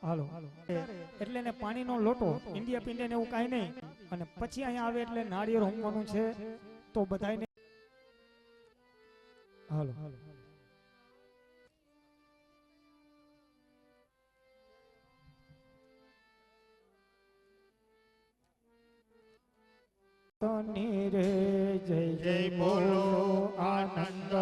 હાલો એટલે ને પાણીનો લોટો ઇન્ડિયા પિંડિયા ને એવું કાંઈ નહીં અને પછી અહીંયા આવે એટલે નાળિયેર હોમવાનું છે તો બધાને હાલો તની રે જય જય બોલો આનંદ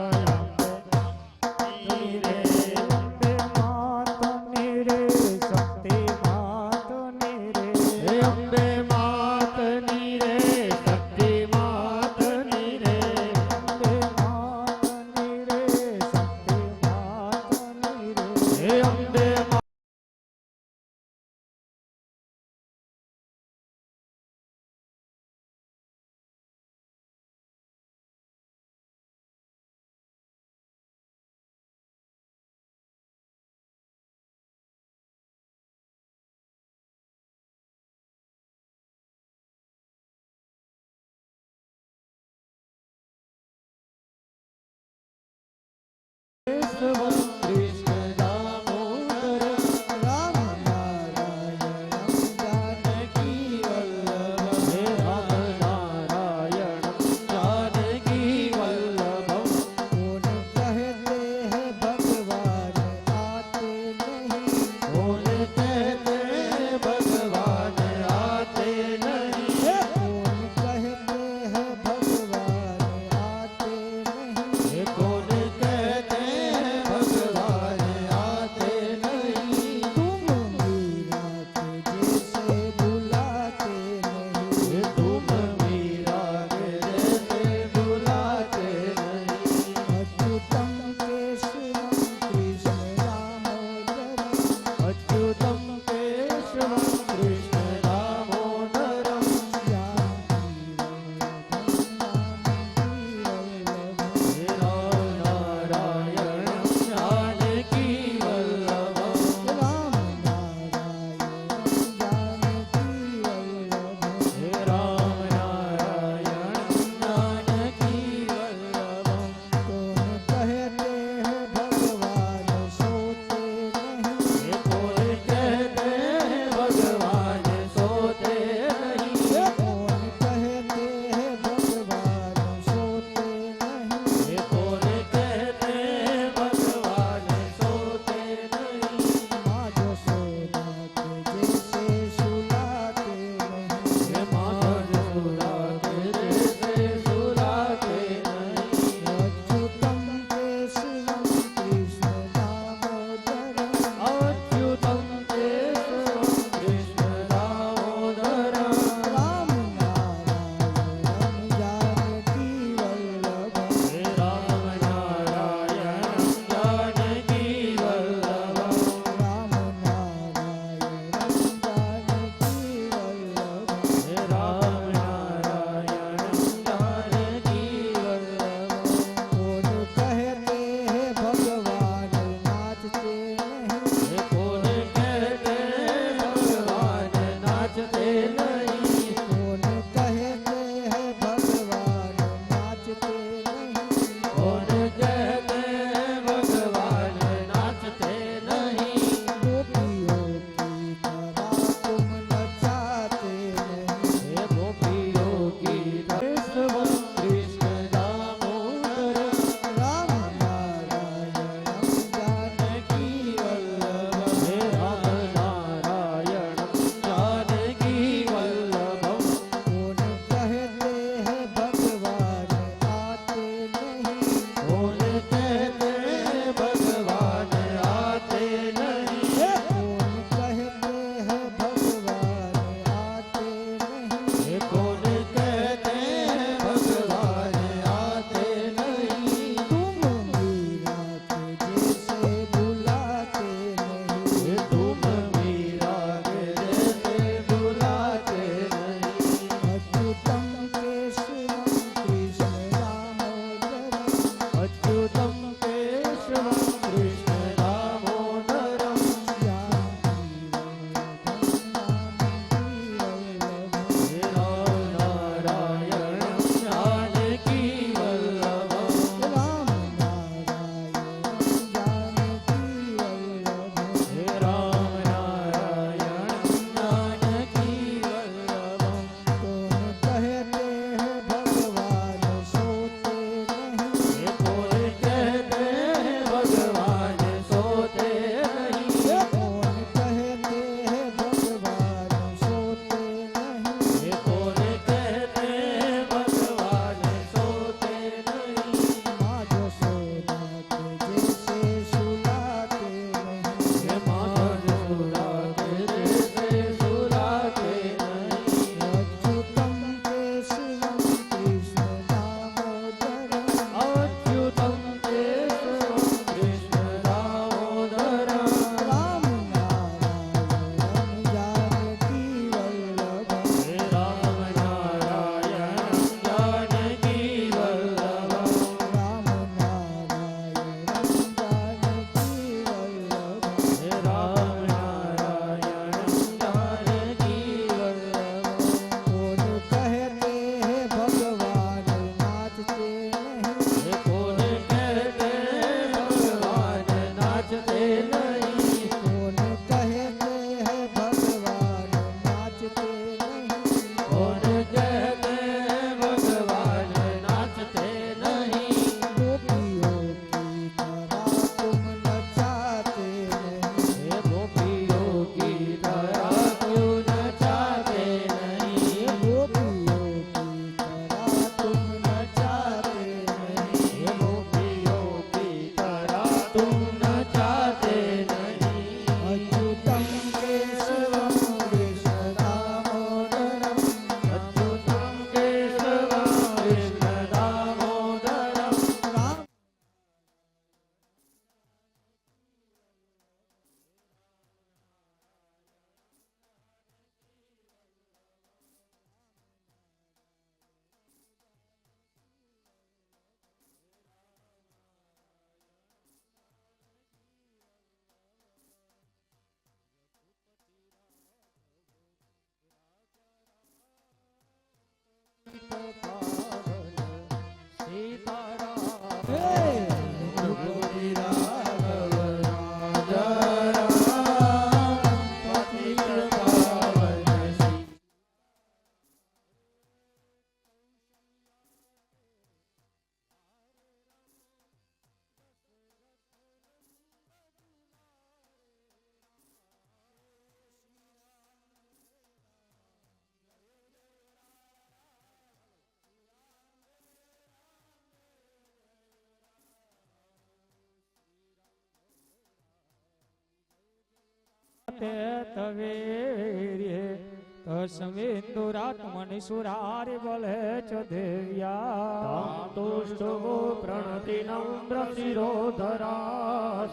તે તવેરે તસ્મેન્દુરાત્મનિ સુરારિ બલે ચ દેવ્યા તુષ્ટવો પ્રણતિ નમ્ર શિરોધરા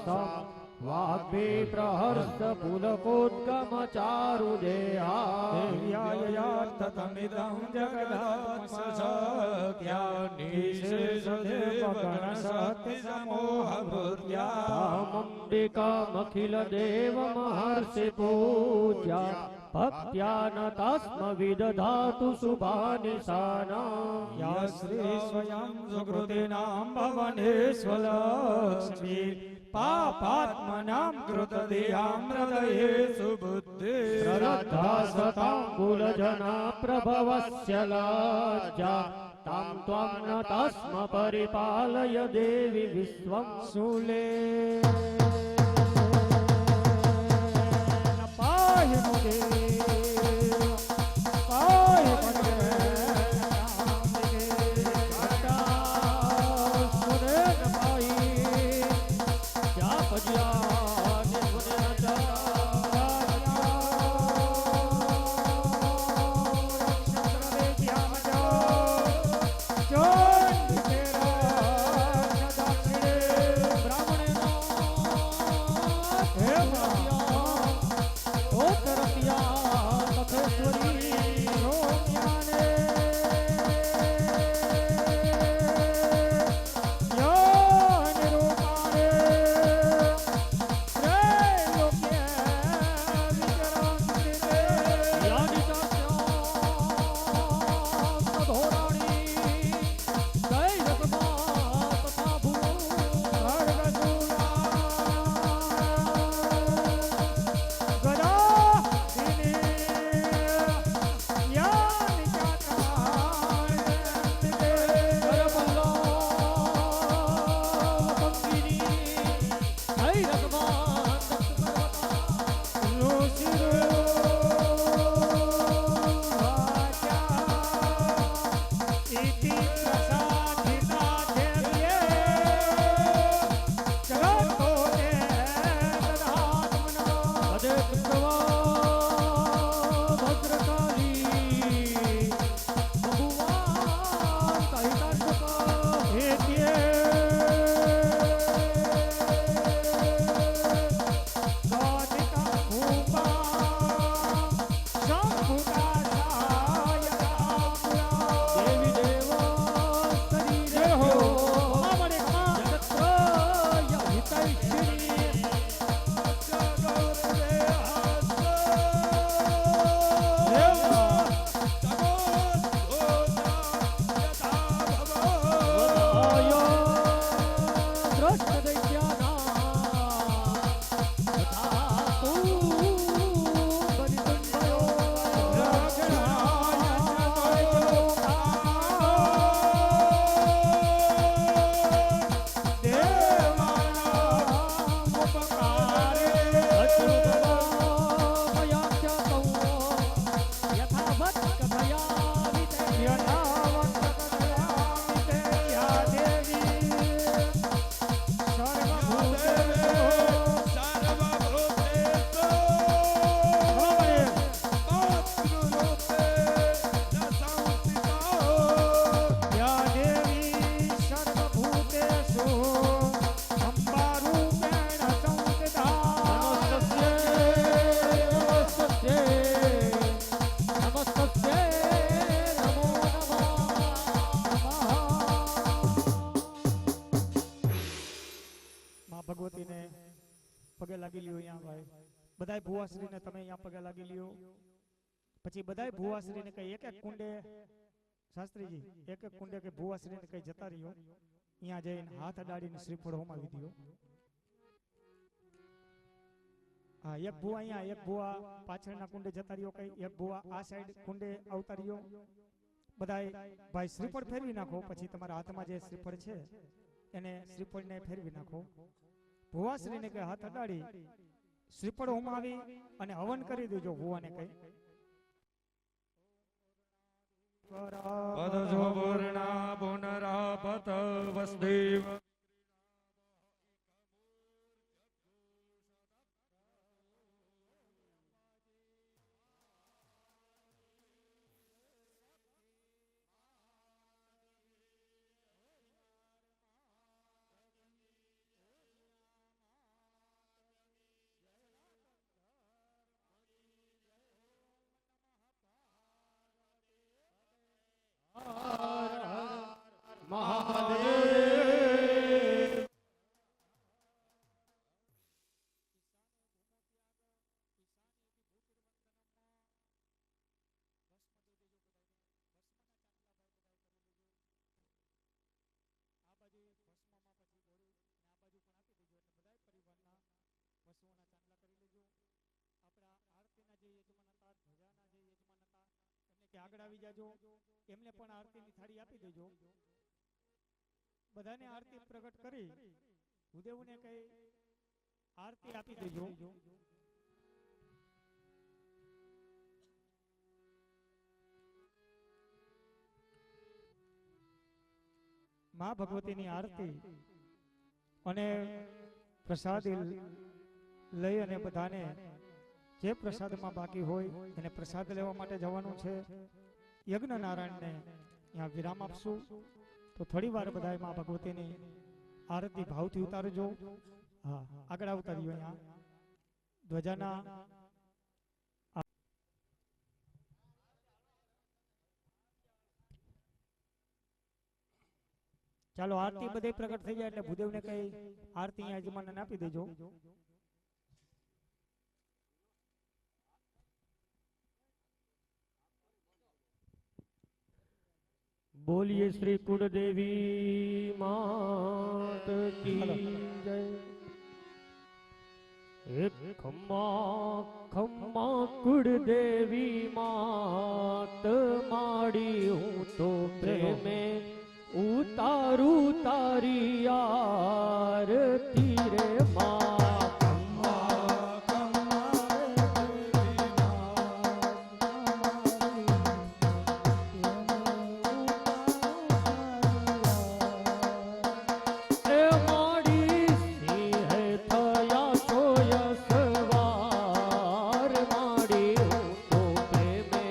વાગ્ભે પ્રહર્ષ પુલકોદ્ગમ ચારુ દેહા દેવ્યાયતમિદં જગદાત્મસખ્યા નિશેષદેવગણ સત્ય સમોહ વૃત્યા તામંબિકામખિલ દેવ મહર્ષિ પૂજ્યા ભક્ત્યા ન તસ્મ વિદધાતુ શુભાનિશાના યા શ્રી સ્વયં સુકૃતિનામ ભવનેશ્વલક્ષ્મી પાપાત્મનાં કૃતદેહાં હૃદયેષુ બુદ્ધિ શ્રદ્ધા સતાંબુલજના પ્રભવસ્ય લજ્જા તાં ત્વં ન તસ્મ પરિપાલય દેવી વિશ્વં શૂલે પાય મુદે પાય મુદે પગે લાગી લ્યો અહીંયા ભાઈ બધાય ભુવાશ્રીને તમે અહીંયા પગે લાગી લ્યો પછી બધાય ભુવાશ્રીને કઈ એક એક કુંડે શાસ્ત્રીજી એક એક કુંડે કે ભુવાશ્રીને કઈ જતા રહ્યો અહીંયા જઈને હાથ અડાડીને શ્રીફળ હોમાવી દ્યો હા એક ભુવા અહીંયા એક ભુવા પાછળના કુંડે જતા રહ્યો કઈ એક ભુવા આ સાઈડ કુંડે આવતા રહ્યો બધાય ભાઈ શ્રીફળ ફેરવી નાખો પછી તમારા હાથમાં જે શ્રીફળ છે એને શ્રીફળને ફેરવી નાખો ભુવાશ્રીને કે હાથ અડાડી શ્રીફળ હોમાવી અને હવન કરી દેજો ભુવાને કઈ પદજો પૂર્ણા પુનરાપત વસુદેવ કે આગળ આવી જાજો, એમને પણ આરતીની થાળી આપી દેજો. બધાને આરતી પ્રગટ કરી ભૂદેવને કઈ આરતી આપી દેજો. માં ભગવતીની આરતી અને પ્રસાદી લઈ અને બધાને જે પ્રસાદમાં બાકી હોય એને પ્રસાદ લેવા માટે જવાનું છે. યજ્ઞ નારાયણને અહીંયા વિરામ આપશું. તો થોડી વાર બધા માં ભગવતીની આરતી ભાવથી ઉતારજો. હા, આગળ આવતા રહ્યો. અહીંયા ધ્વજાના ચાલો આરતી બધે પ્રગટ થઈ જાય એટલે ભૂદેવને કઈ આરતી અહીંયા યજમાનને આપી દેજો. बोलिए श्री कुलदेवी मात की जय। एक खम्मा खम्मा कुलदेवी मात माड़ी हूँ तो प्रेमे उतारू तारी आरती रे माँ। प्रेमे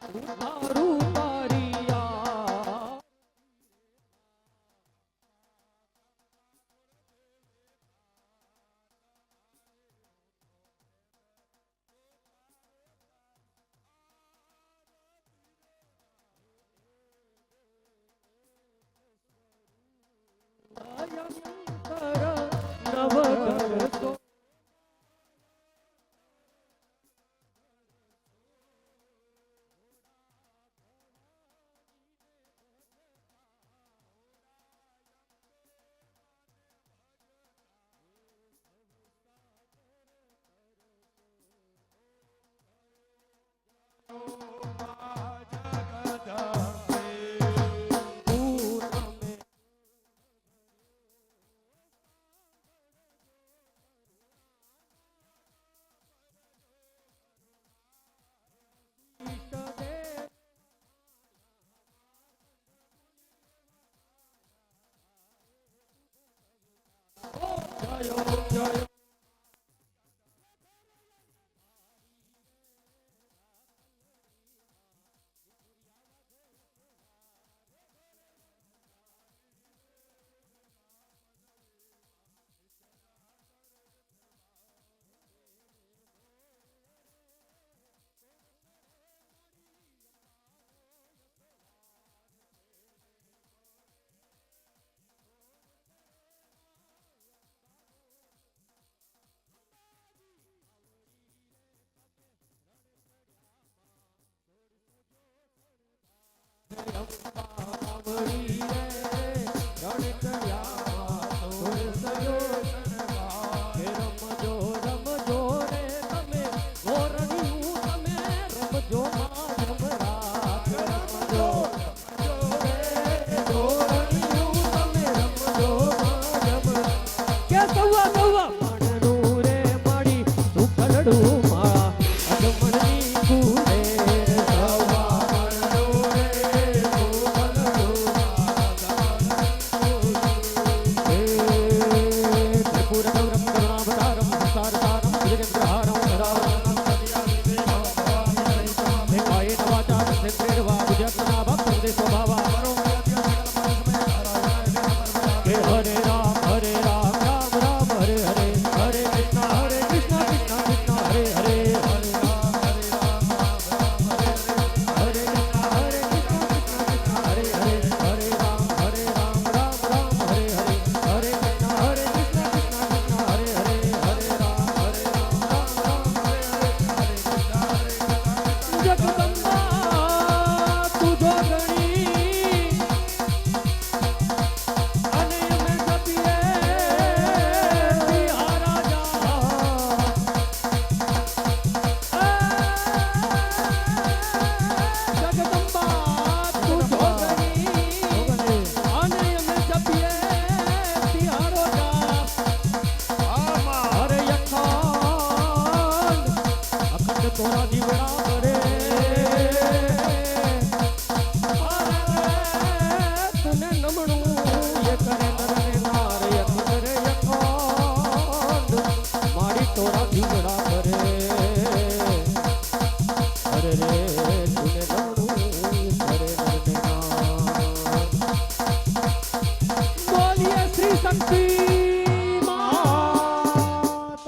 ઉતારું તારિયા નવઘર સો પૂનમે ઈષ્ટદેવ જયો જયો અંબાવડી રે રણકરિયા તુલસયો હે રમજો રમજો રે તમે ગોરણિયું તમે રમજો માં જમરાત રમજો રે ગોરણિયું તમે રમજો માં જમરાત કે સવા સવા મણનું રે મળી સુખડું માં અગમણની ગુરે સવા હરે રામ રામ રામ હરે હરે હરે કૃષ્ણ કૃષ્ણ કૃષ્ણ હરે હરે હરે રામ રામ હરે હરે હરે કૃષ્ણ કૃષ્ણ હરે હરે હરે રામ રામ રામ હરે હરે હરે કૃષ્ણ કૃષ્ણ હરે હરે હરે રામ રામ હરે હરે જગદંબા તુજો ગણી અને અમે જપીએ બિહારા જા જગદંબા તુજો ગણી અને અમે જપીએ બિહારો જા હરે અખંડ અખંડ તોરા દીવડા કરે તને નમણું એ કરે નરને નાર અખંડ રે અખંડ મારી તોરા દીવડા કરે અરે રે તુને નમણું કરે નરને નાર બોલીએ શ્રી શક્તિ માત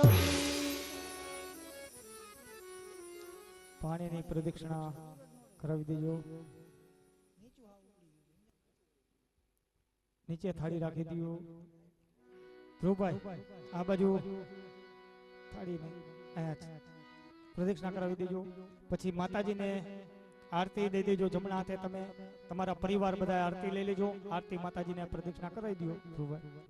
પાણીની પ્રદક્ષિણા કરાવી દેજો. નીચે થાળી રાખી દો. ધ્રુવભાઈ આ બાજુ થાળી અહીંયા છે. પ્રદક્ષિણા કરાવી દેજો. પછી માતાજીને આરતી દઈ દેજો. જમણા હાથે તમે તમારા પરિવાર બધા આરતી લઈ લેજો. આરતી માતાજીને પ્રદક્ષિણા કરાવી દો. ધ્રુવભાઈ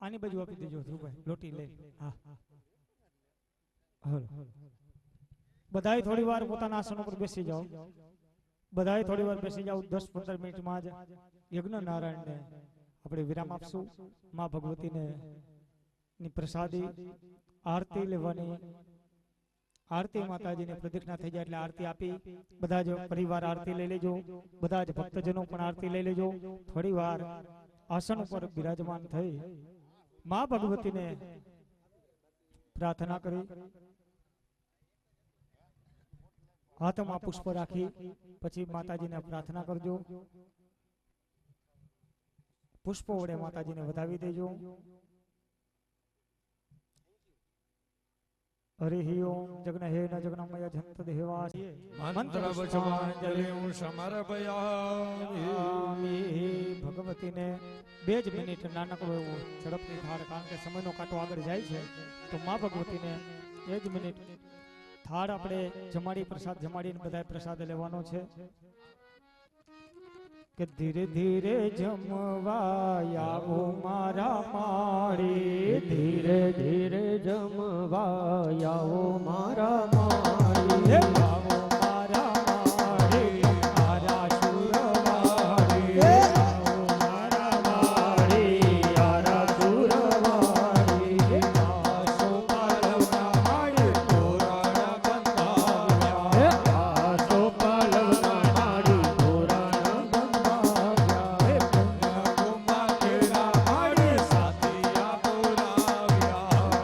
આની બાજુ આપી દેજો. ધ્રુવભાઈ લોટી લઈ. હા હાલો બધાય થોડી વાર પોતાના આસન ઉપર બેસી જાઓ. બધાય થોડી વાર બેસી જાઓ. 10-15 મિનિટમાં જ યજ્ઞ નારાયણને આપણે વિરામ આપશું. માં ભગવતીને ની પ્રસાદી આરતી લેવાની આરતી માતાજીની પ્રદક્ષિણા થઈ જાય એટલે આરતી આપી બધા જ પરિવાર આરતી લઈ લેજો, બધા જ ભક્તજનો પણ આરતી લઈ લેજો. થોડી વાર આસન ઉપર બિરાજમાન થઈ માં ભગવતીને પ્રાર્થના કરી હાથમાં પુષ્પ રાખી પછી માતાજીને પ્રાર્થના કરજો. પુષ્પો વડે માતાજીને વધાવી દેજો. હરિ ઓમ જગ્ન હે ન જગ્નમય જંત દેવા મંત્ર પુષ્પાંજલિ સમર્પયામિ. ભગવતીને 2 જ મિનિટ નાનકડો એવો ઝડપથી થાળ, કારણ કે સમયનો કાંટો આગળ જાય છે, તો માં ભગવતીને 1 જ મિનિટ થાળ આપણે જમાડી પ્રસાદ જમાડીને બધાએ પ્રસાદ લેવાનો છે. કે ધીરે ધીરે જમવા આવો મારા માળી, ધીરે ધીરે જમવા આવો મારા માળી, આવો મારા માળી આરા સુરવાળી, આવો મારા માળી આરા સુરવાળી, આસો પાલવના માળી તોરણ બંધાવ્યા, આસો પાલવના માળી તોરણ કુમા કેરા માળી સાતિયા બોલાવ્યા,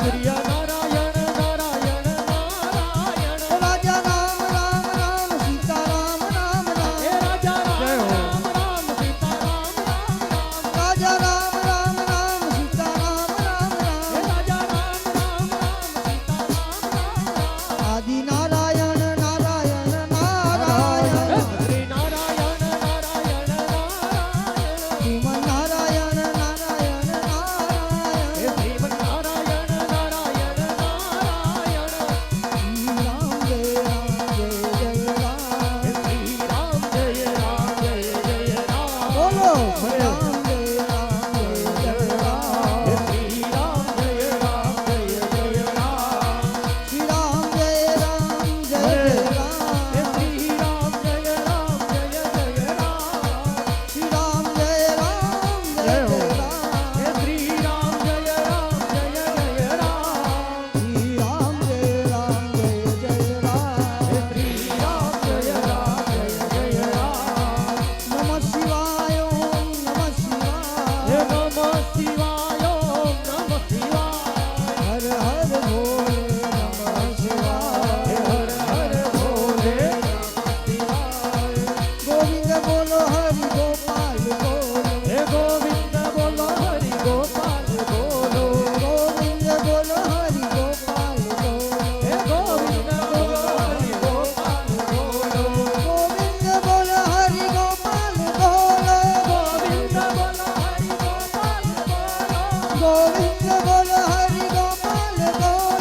પ્રિય નારાયણ નારાયણ નારાયણ રાજા રામ રામ રામ સીતા રામ રામ રામ હે રાજા રામ રામ રામ સીતા રામ રામ રામ રાજા રામ રામ રામ સીતા રામ રામ હે રામ રાજા રામ રામ રામ સીતા રામ રામ રામ આદિ નારાયણ નારાયણ નારાયણ હે શ્રી નારાયણ નારાયણ નારાયણ શ્રીમન નારાયણ નારાયણ હે નારાયણ શ્રીમન નારાયણ નારાયણ નારાયણ શ્રી રામ જય રામ જય જય રામ હે શ્રી રામ જય રામ જય જય રામ બોલો શ્રી રામ જય રામ જય જય રામ હે શ્રી રામ જય રામ જય જય રામ શ્રી રામ જય રામ જય જય હે રામ શ્રી રામ જય રામ જય જય રામ શ્રી રામ જય રામ જય જય રામ હે શ્રી રામ જય રામ જય જય રામ શ્રી રામ જય રામ જય જય રામ હે શ્રી રામ જય રામ જય જય રામ નમઃ શિવાય ઓમ નમઃ શિવાય હે નમઃ શિવાય ઓમ નમઃ શિવાય હર હર ભોલે નમઃ શિવાય હે હર હર ભોલે નમઃ શિવાય ગોવિંદ બોલો હરિ ગોપાલ બોલો હે ગોવિંદ બોલો હરિ ગોપાલ બોલો ગોવિંદ બોલો હરિ ગોપાલ બોલો હે ગોવિંદ બોલો હરિ ગોપાલ બોલો ગોવિંદ બોલો હરિ ગોપાલ બોલો ગોવિંદ બોલો હરિ ગોપાલ બોલો ગોવિંદ બોલો હરિ ગોપાલ બોલો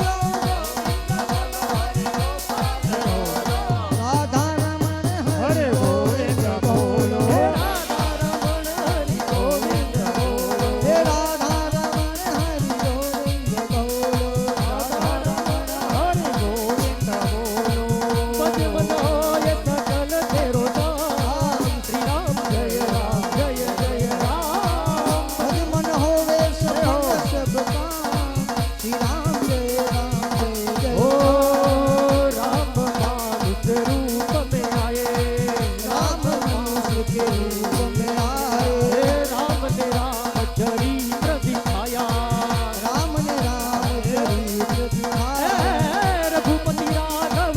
રાધા રમણ હરિ ગોવિંદ બોલો હે રાધા રમણ હરિ ગોવિંદ બોલો હે રાધા રમણ હરિ ગોવિંદ બોલો રાધા રમણ હરિ ગોવિંદ બોલો ભજ મન હોય સકલ તેરો નામ શ્રી રામ જય રામ જય જય રામ ભજ મન હોવે સફળ સબ કામ શ્રી રામ જય રામ જય જય ओ राम मानुष रूप में आए राम मनुष्य के रूप में आए हे राम ने राम चरित्र दिखाया राम ने राम चरित्र दिखाया हे रघुपति राघव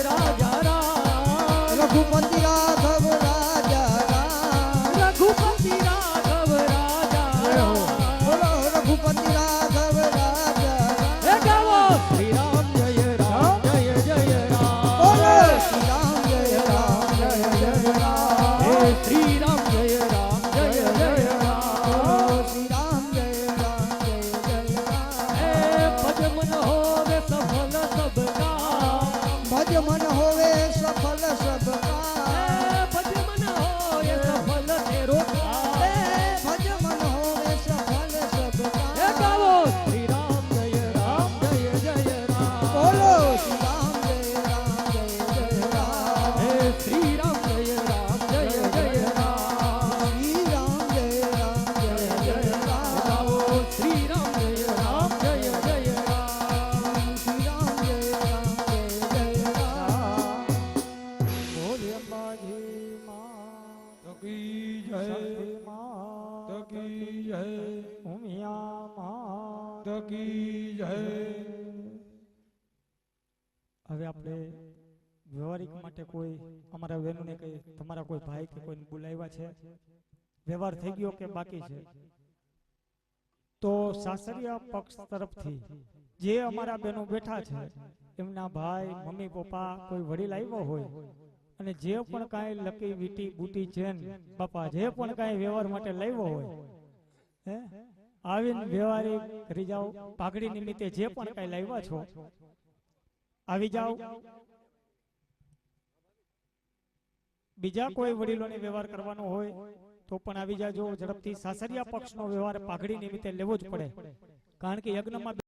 राजा राम रघुपति राघव राजा राम रघुपति राघव राजा राम बोलो रघुपति राघव राजा राम हे गावो श्री राम जय राम जय जय राम बोलो श्री राम जय राम जय जय राम हे श्री राम जय राम जय जय राम बोलो श्री राम जय राम जय जय राम हे भज मन होवे सफल सब काम भज मन होवे सफल सब काम भज मन होवे सफल तेरो काम भज मन होवे सफल सब हे काम गावो श्री राम जय राम जय जय राम बोलो श्री राम जय राम जय जय राम हे श्री राम जय राम जय जय राम श्री राम जय राम जय जय हे राम गावो श्री राम जय राम जय जय राम श्री राम जय राम जय जय राम બોલે અંબાજી માં તકી જય શક્તિ માં તકી જય ઉમિયા માં તકી જય હવે આપણે વ્યવહારિક માટે કોઈ અમારા વેનુને કઈ તમારા કોઈ ભાઈ કે કોઈને બોલાવ્યા છે વ્યવહાર થઈ ગયો કે બાકી છે તો સાસરિયા પક્ષ તરફથી જે અમારા બહેનો બેઠા છે એમના ભાઈ મમ્મી પપ્પા કોઈ વડીલ આવ્યો હોય અને જે પણ કાંઈ લકી વીટી બુટી ચેન બાપા જે પણ કાંઈ વ્યવહાર માટે લાવ્યો હોય હે આવીને વ્યવહારિક કરી જાઓ પાઘડી નિમિત્તે જે પણ કાંઈ લાવ્યા છો આવી જાઓ બીજા કોઈ વડીલોને વ્યવહાર કરવાનો હોય તો પણ આવી જાજો ઝડપથી સાસરિયા પક્ષનો વ્યવહાર પાઘડી નિમિત્તે લેવો જ પડે કારણ કે યજ્ઞમાં